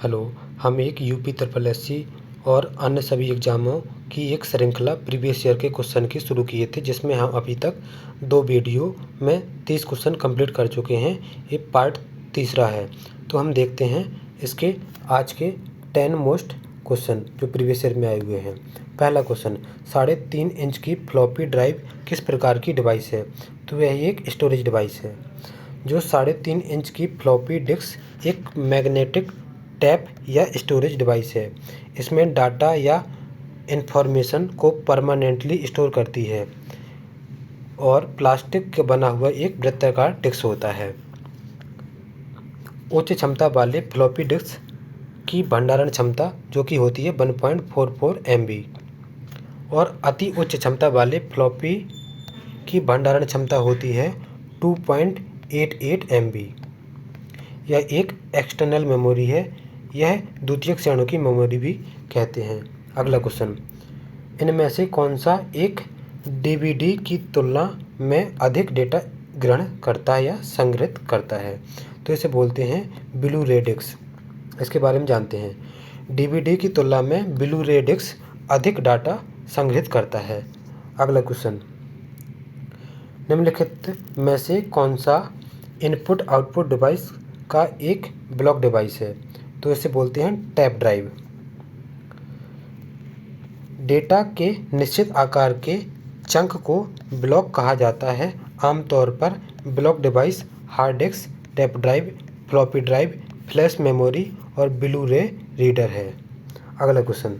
Hello. हम एक UP triple SC और अन्य सभी एग्ज़ामों की एक श्रृंखला प्रीवियस ईयर के क्वेश्चन की शुरू किए थे, जिसमें हम अभी तक 2 वीडियो में 30 क्वेश्चन कंप्लीट कर चुके हैं। ये पार्ट तीसरा है। तो हम देखते हैं इसके आज के 10 मोस्ट क्वेश्चन जो प्रीवियस ईयर में आए हुए हैं। पहला क्वेश्चन, 3.5 इंच की फ्लॉपी ड्राइव किस प्रकार की डिवाइस है? तो यह एक स्टोरेज डिवाइस है। जो 3.5 इंच की फ्लॉपी डिस्क एक मैग्नेटिक टैप या स्टोरेज डिवाइस है। इसमें डाटा या इन्फॉर्मेशन को परमानेंटली स्टोर करती है और प्लास्टिक का बना हुआ एक वृत्ताकार डिस्क होता है। उच्च क्षमता वाले फ्लॉपी डिस्क की भंडारण क्षमता जो कि होती है 1.44 MB और अति उच्च क्षमता वाले फ्लॉपी की भंडारण क्षमता होती है 2.88 MB। यह एक एक्सटर्नल मेमोरी है। यह द्वितीयक श्रेणी की मेमोरी भी कहते हैं। अगला क्वेश्चन, इनमें से कौन सा एक डीवीडी की तुलना में अधिक डेटा ग्रहण करता है या संग्रहित करता है? तो इसे बोलते हैं ब्लू रे डिस्क। इसके बारे में जानते हैं। डीवीडी की तुलना में ब्लू रे डिस्क अधिक डाटा संग्रहित करता है। अगला क्वेश्चन, निम्नलिखित में से कौन सा इनपुट आउटपुट डिवाइस का एक ब्लॉक डिवाइस है? तो इसे बोलते हैं टैप ड्राइव। डेटा के निश्चित आकार के चंक को ब्लॉक कहा जाता है। आमतौर पर block device hard disk, tap drive, floppy drive, flash memory और ब्लू रे रीडर है। अगला क्वेश्चन,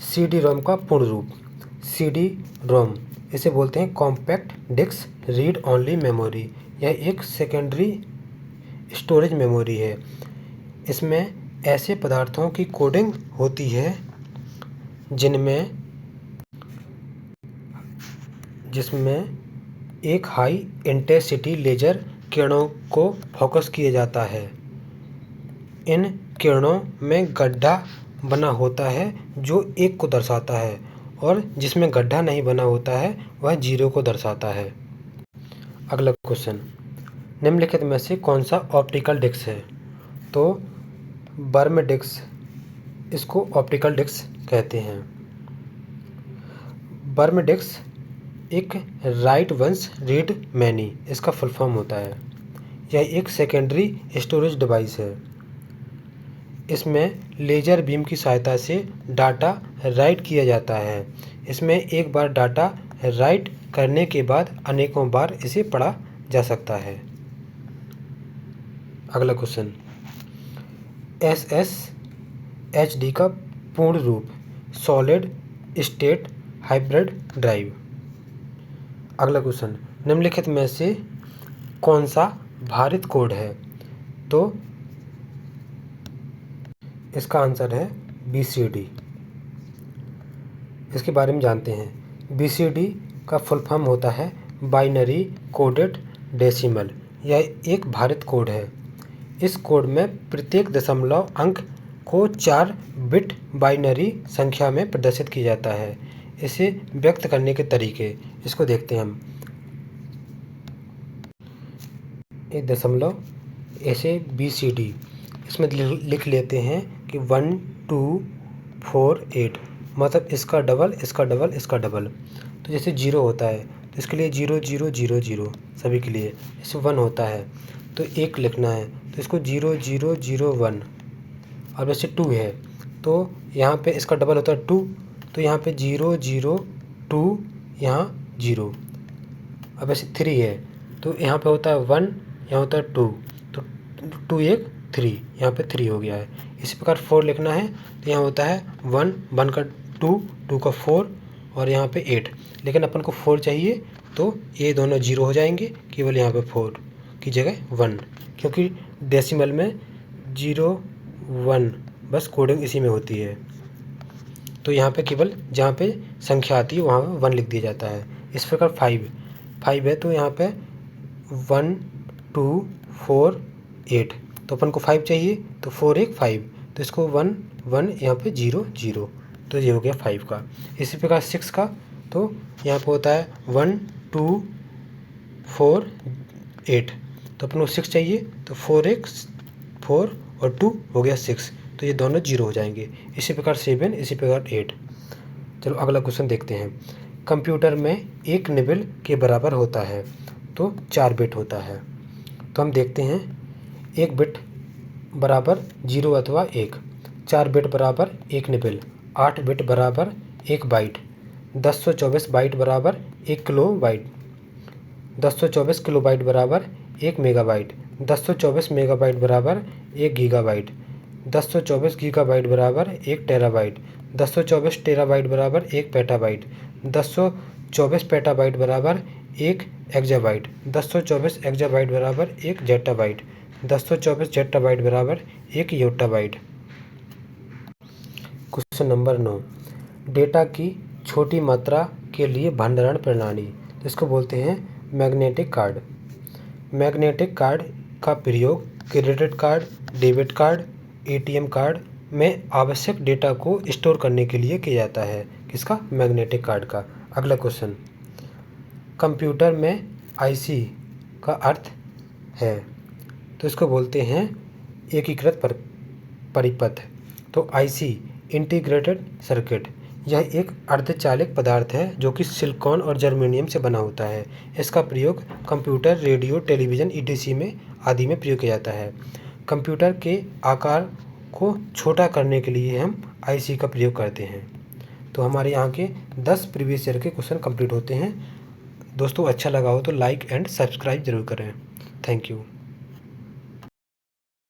सीडी रोम का पूर्ण रूप? सीडी रोम इसे बोलते हैं compact disc read only memory. यह एक सेकेंडरी स्टोरेज मेमोरी है। इसमें ऐसे पदार्थों की कोडिंग होती है जिसमें एक हाई इंटेंसिटी लेजर किरणों को फोकस किया जाता है। इन किरणों में गड्ढा बना होता है जो 1 को दर्शाता है और जिसमें गड्ढा नहीं बना होता है वह 0 को दर्शाता है। अगला क्वेश्चन, निम्नलिखित में से कौन सा ऑप्टिकल डिस्क है? तो बर्म डिस्क, इसको ऑप्टिकल डिस्क कहते हैं। बर्म डिस्क एक राइट वंस रीड मैनी इसका फुल फॉर्म होता है। यह एक सेकेंडरी स्टोरेज डिवाइस है। इसमें लेज़र बीम की सहायता से डाटा राइट किया जाता है। इसमें एक बार डाटा राइट करने के बाद अनेकों बार इसे पढ़ा जा सकता है। अगला क्वेश्चन, SSHD का पूर्ण रूप? Solid state hybrid drive. अगला क्वेश्चन, निम्नलिखित में से कौन सा भारित कोड है? तो इसका आंसर है BCD। इसके बारे में जानते हैं। BCD का फुल फॉर्म होता है बाइनरी कोडेड डेसिमल। यह एक भारित कोड है। इस कोड में प्रत्येक दशमलव अंक को 4 बिट बाइनरी संख्या में प्रदर्शित किया जाता है। इसे व्यक्त करने के तरीके इसको देखते हैं हम। एक दशमलव ऐसे BCD इसमें लिख लेते हैं कि 1 2 4 8, मतलब इसका डबल इसका डबल इसका डबल। तो जैसे 0 होता है तो इसके लिए 0 0 0 0 सभी के लिए। जैसे 1 होता है तो 1 लिखना है तो इसको 0 0 0 1। और वैसे 2 है तो यहाँ पे इसका डबल होता है 2, तो यहाँ पे 0 0 2 यहाँ 0। अब वैसे 3 है तो यहाँ पे होता है 1, यहाँ होता है 2, तो 2 1 3, यहाँ पे 3 हो गया है। इसी प्रकार 4 लिखना है तो यहाँ होता है 1 1 का 2 2 का 4 और यहाँ पे 8, लेकिन अपन को 4 चाहिए तो ये दोनों 0 हो जाएंगे, केवल यहाँ पे 4 की जगह 1, क्योंकि डेसिमल में 0 1 बस कोडिंग इसी में होती है। तो यहाँ पे केवल जहाँ पे संख्या आती है वहाँ पे 1 लिख दिया जाता है। इस प्रकार 5 है तो यहाँ पे 1 2 4 8, तो अपन को 5 चाहिए तो 4 1 5, तो इसको 1 1 यहाँ पे 0 0, तो ये हो गया 5 का। इसी प्रकार 6 का तो यहाँ पे होता है 1 2 4 8, तो अपन को 6 चाहिए तो 4 1 4 और 2 हो गया 6, तो ये दोनों 0 हो जाएंगे। इसी प्रकार 7, इसी प्रकार 8। चलो अगला क्वेश्चन देखते हैं। कंप्यूटर में एक निबल के बराबर होता है तो 4 बिट होता है। तो हम देखते हैं, 1 बिट बराबर 0 अथवा 1, 4 बिट बराबर 1 निबल, 8 बिट बराबर 1 बाइट, 1024 बाइट बराबर 1 किलो बाइट, 1024 किलो बाइट बराबर 1 मेगाबाइट, 1024 मेगाबाइट बराबर 1 गीगाबाइट, 1024 गीगाबाइट बराबर 1 टेराबाइट, 1024 टेराबाइट बराबर 1 पेटाबाइट, 1024 पेटाबाइट बराबर 1 एक्जाबाइट, 1024 एक्जाबाइट बराबर 1 जेटाबाइट, 1024 जेटाबाइट बराबर 1 योटाबाइट। क्वेश्चन नंबर 9, डेटा की छोटी मात्रा के लिए भंडारण प्रणाली, जिसको बोलते हैं मैग्नेटिक कार्ड। मैग्नेटिक कार्ड का प्रयोग credit card, debit card, ATM card में आवश्यक डेटा को स्टोर करने के लिए किया जाता है। किसका? मैग्नेटिक कार्ड का। अगला क्वेश्चन, कंप्यूटर में आईसी का अर्थ है, तो इसको बोलते हैं एकीकृत परिपथ। तो आईसी इंटीग्रेटेड सर्किट, यह एक अर्धचालित पदार्थ है जो कि सिलिकॉन और जर्मेनियम से बना होता है। इसका प्रयोग कंप्यूटर, रेडियो, टेलीविज़न ईटीसी में आदि में प्रयोग किया जाता है। कंप्यूटर के आकार को छोटा करने के लिए हम आईसी का प्रयोग करते हैं। तो हमारे यहाँ के 10 प्रीवियस ईयर के क्वेश्चन कंप्लीट होते हैं। दोस्तों अच्छा लगा हो तो लाइक एंड सब्सक्राइब जरूर करें। Thank you.